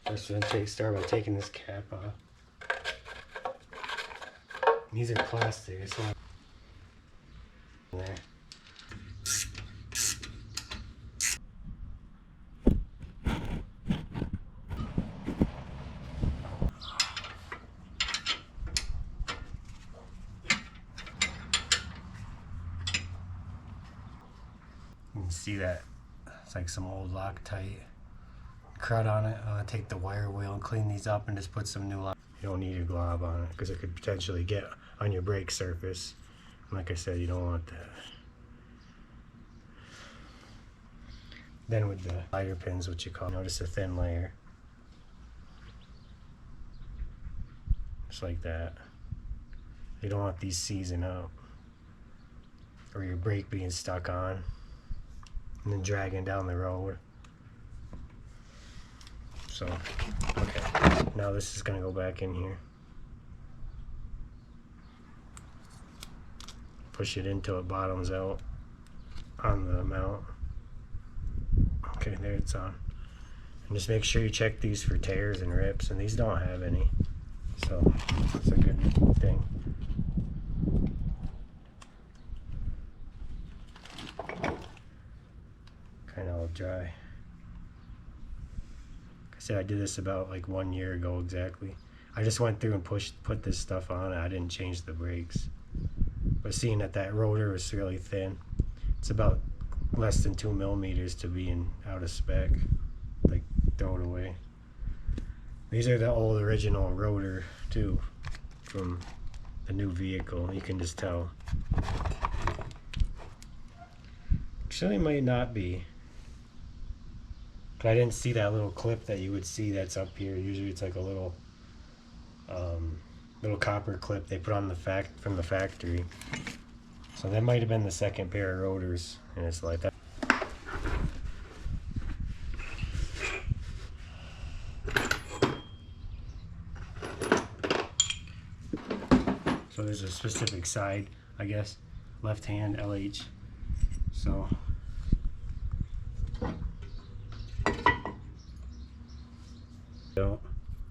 First we're gonna start by taking this cap off. These are plastic, it's not there. You can see that it's like some old Loctite crud on it. I'm gonna take the wire wheel and clean these up and just put some new Loctite. You don't need a glob on it because it could potentially get on your brake surface. And like I said, you don't want that. Then with the lighter pins, what you call, notice a thin layer. Just like that. You don't want these seizing up or your brake being stuck on and then dragging down the road. So, okay, now this is gonna go back in here. Push it until it bottoms out on the mount. Okay, there it's on. And just make sure you check these for tears and rips, and these don't have any. So, that's a good thing. Kind of all dry. I did this about like 1 year ago exactly. I just went through and put this stuff on. I didn't change the brakes. But seeing that rotor was really thin, it's about less than 2 millimeters to being out of spec. Like, throw it away. These are the old original rotor too, from the new vehicle. You can just tell. Actually, might not be. I didn't see that little clip that you would see that's up here. Usually it's like a little copper clip they put on the from the factory. So that might have been the second pair of rotors, and it's like that. So there's a specific side, I guess, left hand LH. So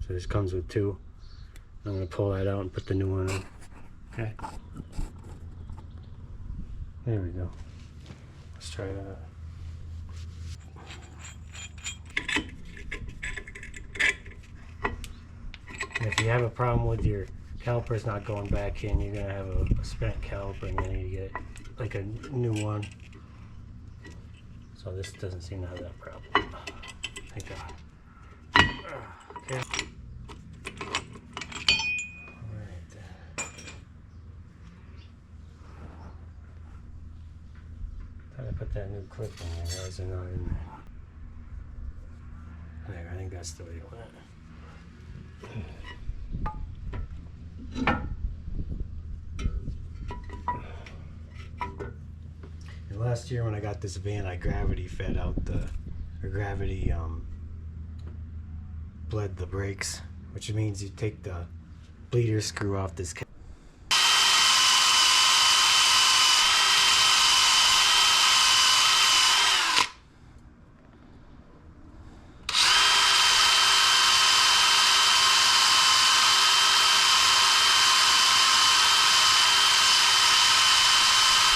this comes with two. I'm going to pull that out and put the new one in. Okay. There we go. Let's try that. And if you have a problem with your calipers not going back in, you're going to have a spent caliper and you need to get like a new one. So this doesn't seem to have that problem. Thank God. Okay. Alright. Thought I put that new clip in there. Why is it not in there? There, I think that's the way it went. And last year when I got this van, I gravity fed out gravity bled the brakes, which means you take the bleeder screw off this cap.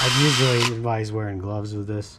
I'd usually advise wearing gloves with this.